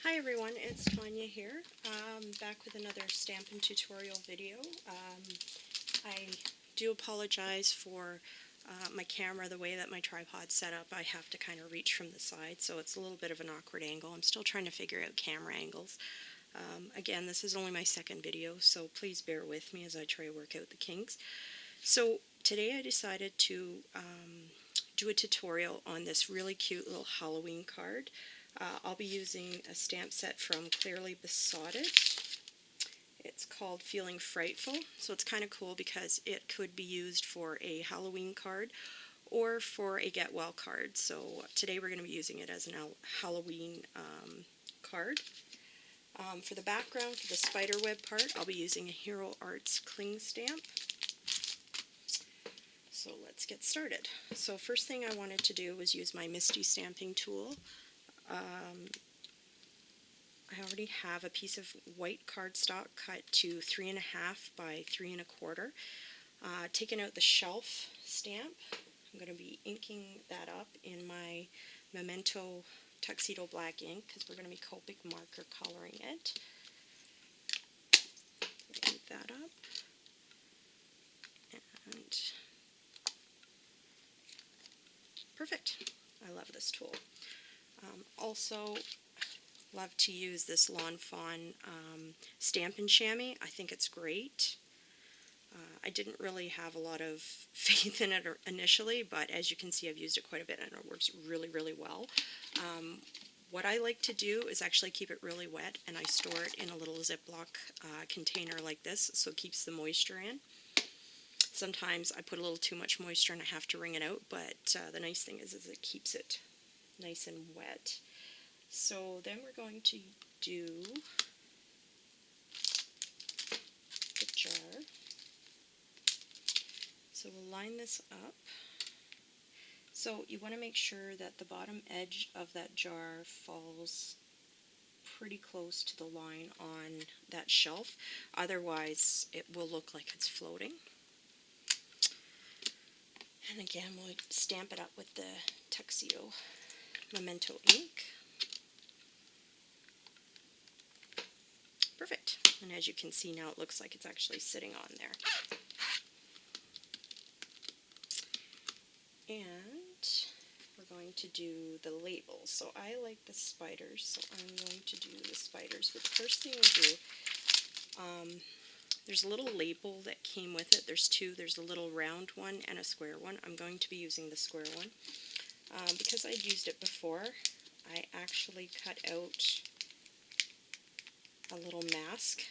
Hi everyone, it's Tanya here, back with another Stampin' tutorial video. I do apologize for my camera, the way that my tripod's set up. I have to kind of reach from the side, so it's a little bit of an awkward angle. I'm still trying to figure out camera angles. Again, this is only my second video, so please bear with me as I try to work out the kinks. So today I decided to do a tutorial on this really cute little Halloween card. I'll be using a stamp set from Clearly Besotted. It's called Feeling Frightful, so it's kind of cool because it could be used for a Halloween card or for a get well card. So today we're going to be using it as a Halloween card. For the background, for the spider web part, I'll be using a Hero Arts cling stamp. So let's get started. So first thing I wanted to do was use my MISTI stamping tool. I already have a piece of white cardstock cut to 3.5 by 3 1/4. Taking out the shelf stamp, I'm going to be inking that up in my Memento Tuxedo black ink because we're going to be Copic marker coloring it. Ink that up. And perfect. I love this tool. Also, love to use this Fawn Stampin' Shami. I think it's great. I didn't really have a lot of faith in it initially, but as you can see, I've used it quite a bit and it works really, really well. What I like to do is actually keep it really wet, and I store it in a little Ziploc container like this, so it keeps the moisture in. Sometimes I put a little too much moisture and I have to wring it out, but the nice thing is it keeps it nice and wet. So then we're going to do the jar. So we'll line this up. So you want to make sure that the bottom edge of that jar falls pretty close to the line on that shelf. Otherwise it will look like it's floating. And again, we'll stamp it up with the Tuxedo Memento ink. Perfect. And as you can see now, it looks like it's actually sitting on there. And we're going to do the labels. So I like the spiders, so I'm going to do the spiders. But the first thing we do, there's a little label that came with it. There's two. There's a little round one and a square one. I'm going to be using the square one. Because I'd used it before, I actually cut out a little mask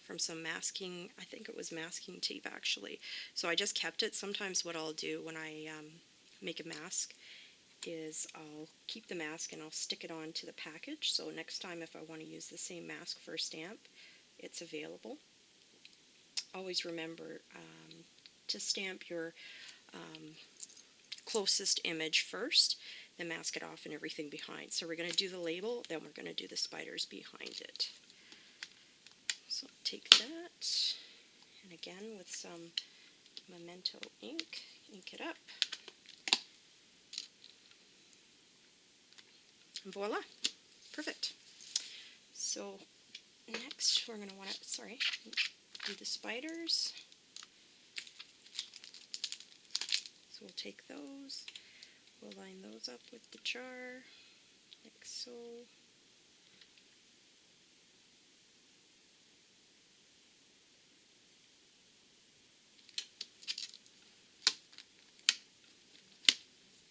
from some masking, I think it was masking tape actually. So I just kept it. Sometimes what I'll do when I make a mask is I'll keep the mask and I'll stick it on to the package. So next time if I want to use the same mask for a stamp, it's available. Always remember to stamp your closest image first, then mask it off and everything behind. So we're going to do the label, then we're going to do the spiders behind it. So take that, and again with some Memento ink, ink it up. And voila! Perfect. So next we're going to want to, do the spiders. So we'll take those, we'll line those up with the jar, like so.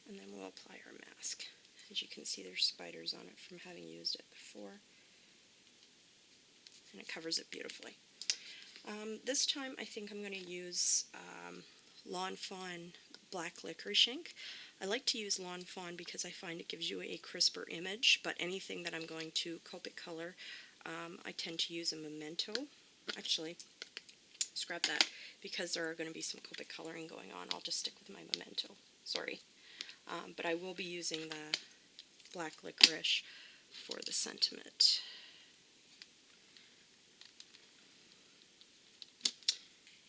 And then we'll apply our mask. As you can see, there's spiders on it from having used it before. And it covers it beautifully. This time I think I'm going to use Fawn black licorice ink. I like to use Fawn because I find it gives you a crisper image, but anything that I'm going to Copic color, I tend to use a Memento. Actually, scrap that, because there are going to be some Copic coloring going on. I'll just stick with my Memento. Sorry. But I will be using the black licorice for the sentiment.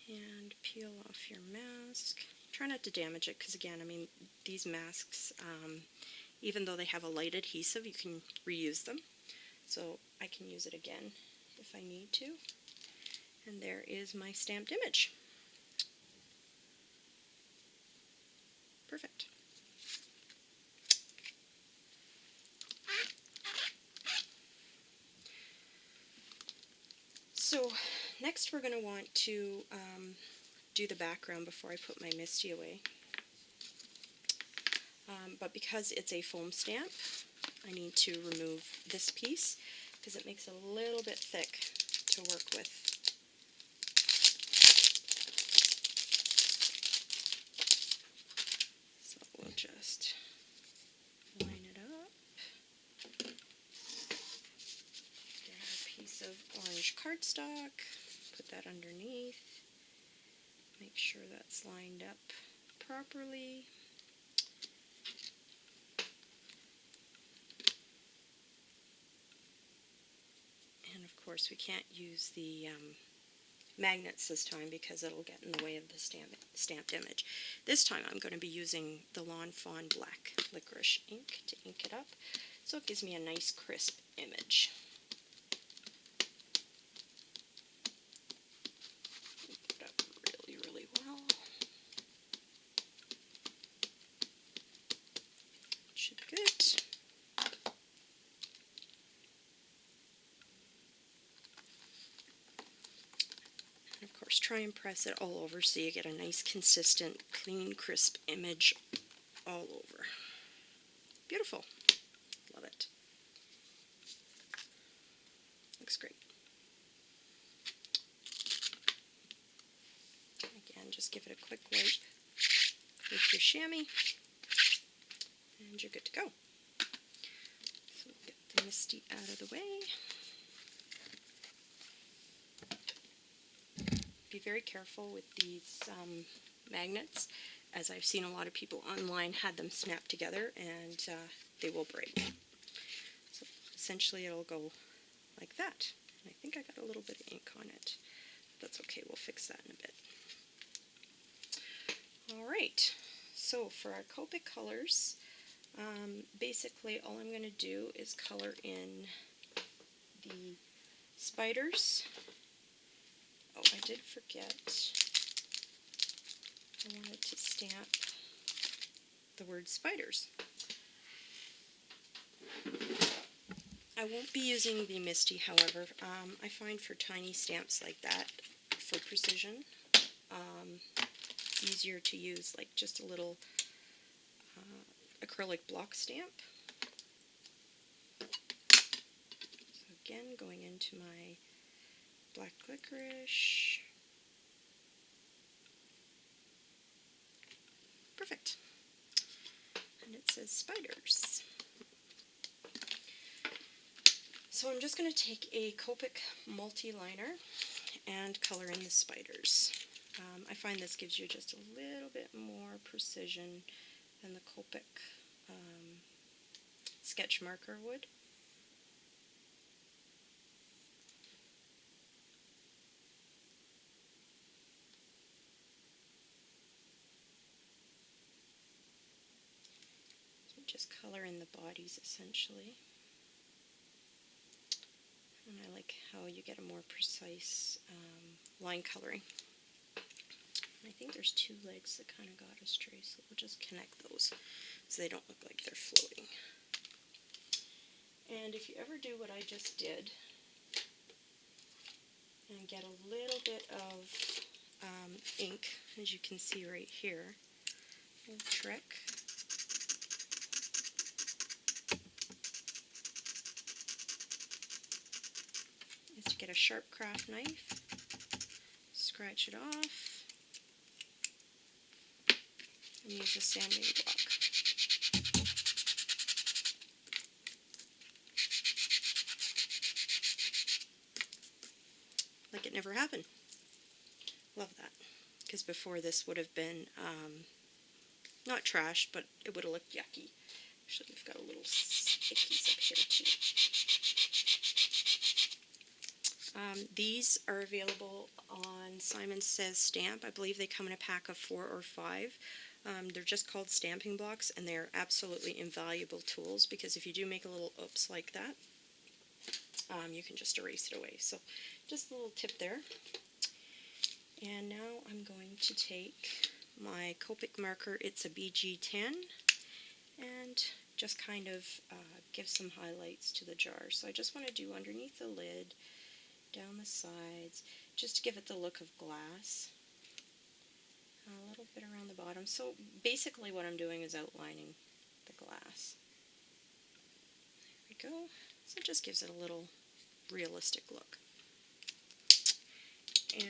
And peel off your mask. Try not to damage it because, again, I mean, these masks, even though they have a light adhesive, you can reuse them. so I can use it again if I need to. And there is my stamped image. Perfect. So next we're going to want to do the background before I put my MISTI away. But because it's a foam stamp, I need to remove this piece because it makes it a little bit thick to work with. So we'll just line it up. Grab a piece of orange cardstock, put that underneath, make sure that's lined up properly. And of course we can't use the magnets this time because it'll get in the way of the stamped image. This time I'm going to be using the Fawn black licorice ink to ink it up, so it gives me a nice crisp image. Ink it up really, really well. Should be good. And of course try and press it all over so you get a nice consistent, clean, crisp image all over. Beautiful. Love it. Looks great. Again, just give it a quick wipe with your chamois and you're good to go. So we'll get the MISTI out of the way. Be very careful with these magnets, as I've seen a lot of people online had them snapped together and they will break. So essentially it'll go like that. And I think I got a little bit of ink on it. That's okay, we'll fix that in a bit. Alright, so for our Copic colors, basically all I'm going to do is color in the spiders. Oh, I did forget. I wanted to stamp the word spiders. I won't be using the MISTI, however. I find for tiny stamps like that, for precision, it's easier to use like just a little acrylic block stamp. So again, going into my black licorice. Perfect. And it says spiders. So I'm just going to take a Copic Multiliner and color in the spiders. I find this gives you just a little bit more precision than the Copic sketch marker would. So just color in the bodies essentially. And I like how you get a more precise line coloring. And I think there's two legs that kind of got astray, so we'll just connect those so they don't look like they're floating. And if you ever do what I just did and get a little bit of ink, as you can see right here, a little trick. Is to get a sharp craft knife, scratch it off, and use a sanding block. Like it never happened. Love that. Because before this would have been, not trash, but it would have looked yucky. Actually, we've got a little stickies up here too. These are available on Simon Says Stamp. I believe they come in a pack of 4 or 5. They're just called stamping blocks, and they're absolutely invaluable tools because if you do make a little oops like that, you can just erase it away. So just a little tip there. And now I'm going to take my Copic marker, it's a BG10, and just kind of give some highlights to the jar. So I just want to do underneath the lid, down the sides, just to give it the look of glass. A little bit around the bottom. So basically what I'm doing is outlining the glass. There we go. So it just gives it a little realistic look.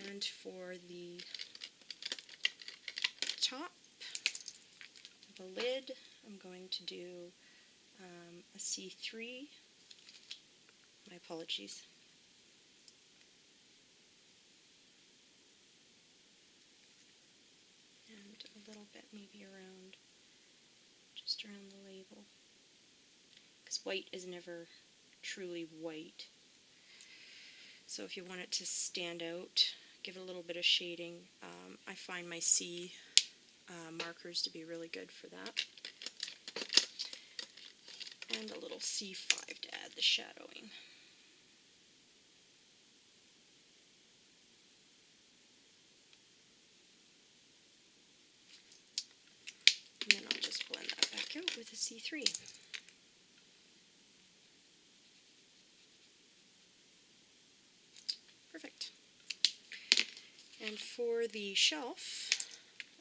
And for the top, the lid, I'm going to do a C3. My apologies. And a little bit maybe around, just around the label. Because white is never truly white. So if you want it to stand out, give it a little bit of shading. I find my C markers to be really good for that. And a little C5 to add the shadowing. And then I'll just blend that back out with a C3. Perfect. And for the shelf,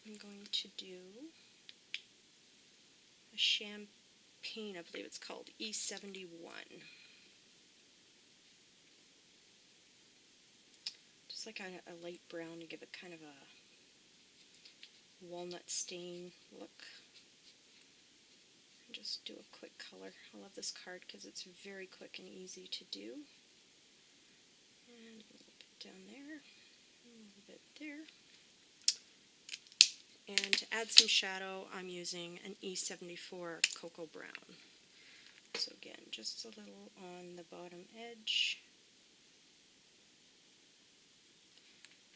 I'm going to do a champagne, I believe it's called E71. Just like a light brown to give it kind of a walnut stain look. And just do a quick color. I love this card because it's very quick and easy to do. And a little bit down there, a little bit there. And to add some shadow, I'm using an E74 Cocoa Brown. So again, just a little on the bottom edge,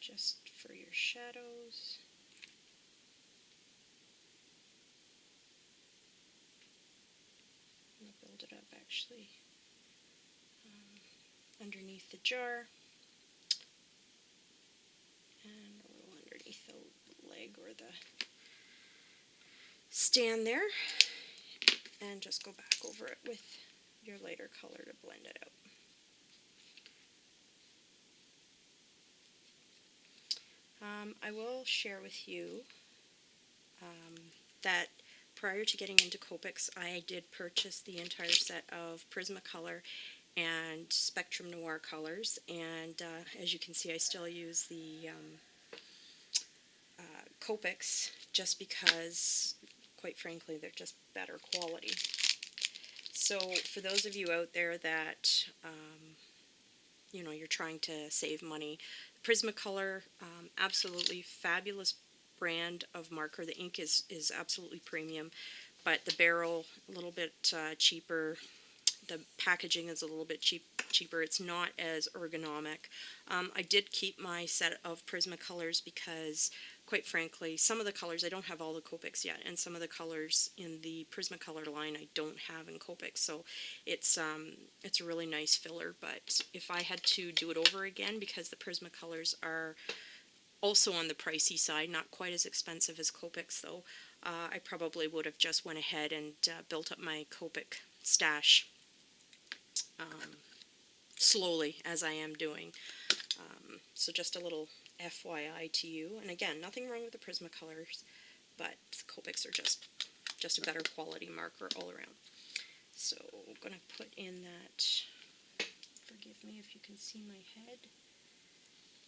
just for your shadows. I'm going to build it up actually underneath the jar, and a little underneath the leg or the stand there, and just go back over it with your lighter color to blend it out. I will share with you that prior to getting into Copics, I did purchase the entire set of Prismacolor and Spectrum Noir colors, and as you can see, I still use the Copics just because, quite frankly, they're just better quality. So for those of you out there that you know, you're trying to save money, Prismacolor, absolutely fabulous brand of marker. The ink is absolutely premium, but the barrel a little bit cheaper. The packaging is a little bit cheaper. It's not as ergonomic. I did keep my set of Prismacolors because, quite frankly, some of the colors, I don't have all the Copics yet, and some of the colors in the Prismacolor line I don't have in Copics, so it's a really nice filler. But if I had to do it over again, because the Prismacolors are also on the pricey side, not quite as expensive as Copics though, I probably would have just went ahead and built up my Copic stash slowly, as I am doing. So just a little FYI to you. And again, nothing wrong with the Prismacolors, but Copics are just a better quality marker all around. So I'm going to put in that, forgive me if you can see my head,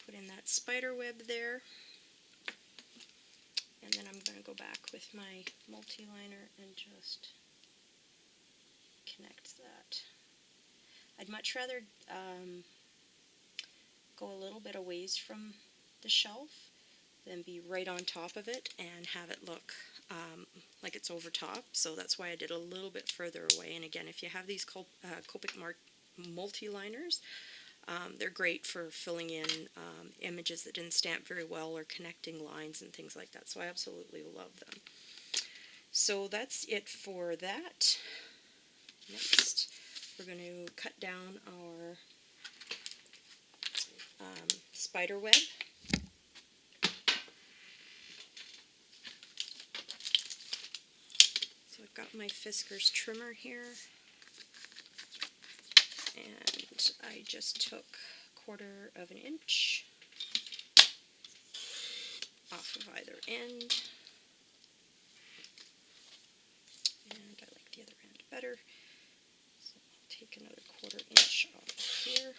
put in that spider web there. And then I'm going to go back with my multiliner and just connect that. I'd much rather go a little bit a ways from the shelf than be right on top of it and have it look like it's over top. So that's why I did a little bit further away. And again, if you have these Copic Multiliners, they're great for filling in images that didn't stamp very well or connecting lines and things like that. So I absolutely love them. So that's it for that. Next, we're going to cut down our spider web. So I've got my Fiskars Trimmer here, and I just took 1/4 of an inch off of either end, and I like the other end better, so I'll take another 1/4 inch off of here.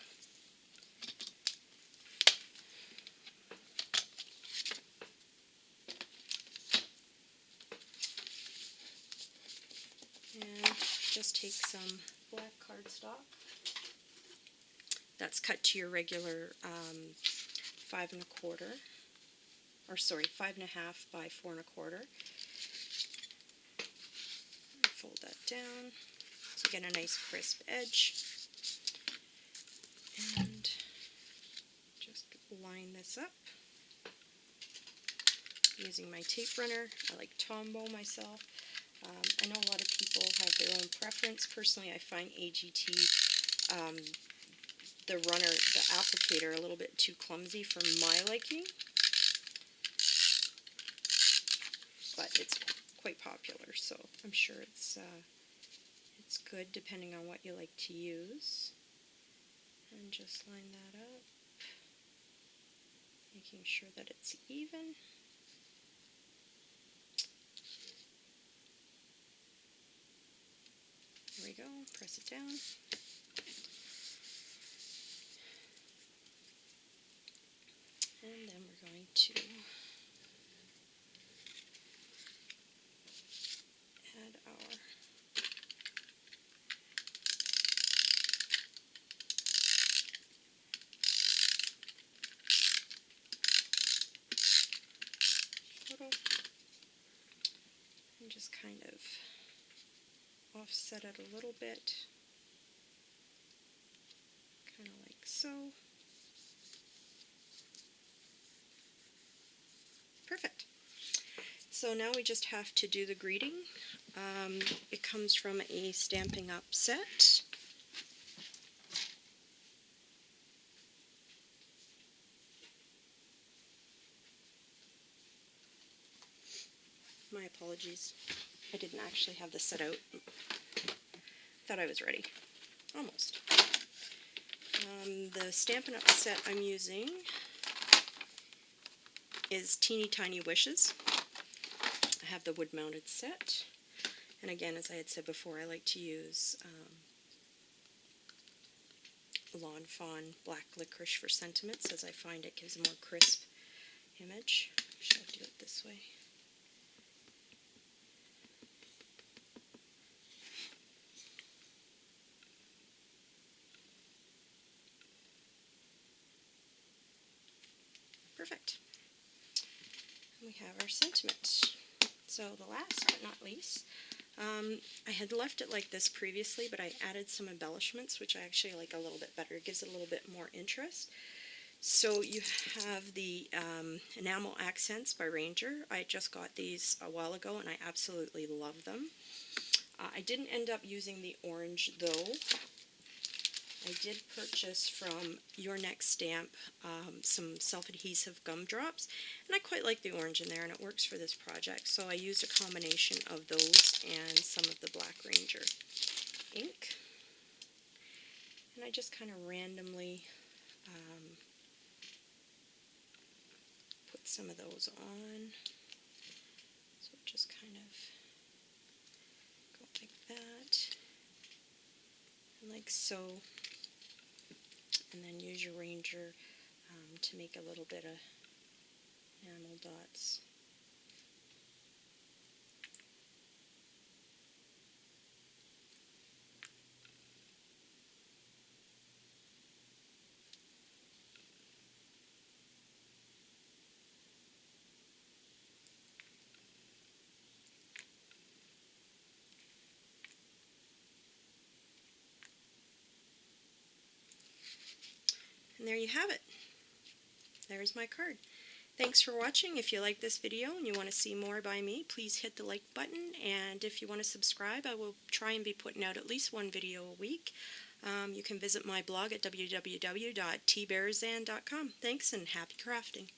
And just take some black cardstock that's cut to your regular 5 1/4, or sorry, 5 1/2 by 4 1/4. Fold that down to get a nice crisp edge, and just line this up using my tape runner. I like Tombow myself. I know a lot of people have their own preference. Personally, I find AGT, the runner, the applicator, a little bit too clumsy for my liking, but it's quite popular, so I'm sure it's good depending on what you like to use. And just line that up, making sure that it's even. There we go, press it down. And then we're going to add our photo and just kind of offset it a little bit, kind of like so. Perfect. So now we just have to do the greeting. It comes from a Stampin' Up set. My apologies. I didn't actually have this set out. Thought I was ready. Almost. The Stampin' Up set I'm using is Teeny Tiny Wishes. I have the wood-mounted set. And again, as I had said before, I like to use Fawn Black Licorice for sentiments, as I find it gives a more crisp image. Should I do it this way? Perfect. We have our sentiment. So the last but not least, I had left it like this previously, but I added some embellishments, which I actually like a little bit better. It gives it a little bit more interest. So you have the Enamel Accents by Ranger. I just got these a while ago, and I absolutely love them. I didn't end up using the orange, though. I did purchase from Your Next Stamp some self-adhesive gumdrops, and I quite like the orange in there, and it works for this project. So I used a combination of those and some of the Black Ranger ink, and I just kind of randomly put some of those on. So just kind of go like that, and like so. And then use your Ranger to make a little bit of enamel dots. And there you have it. There's my card. Thanks for watching. If you like this video and you want to see more by me, please hit the like button. And if you want to subscribe, I will try and be putting out at least one video a week. you can visit my blog at www.tbearzan.com. Thanks and happy crafting.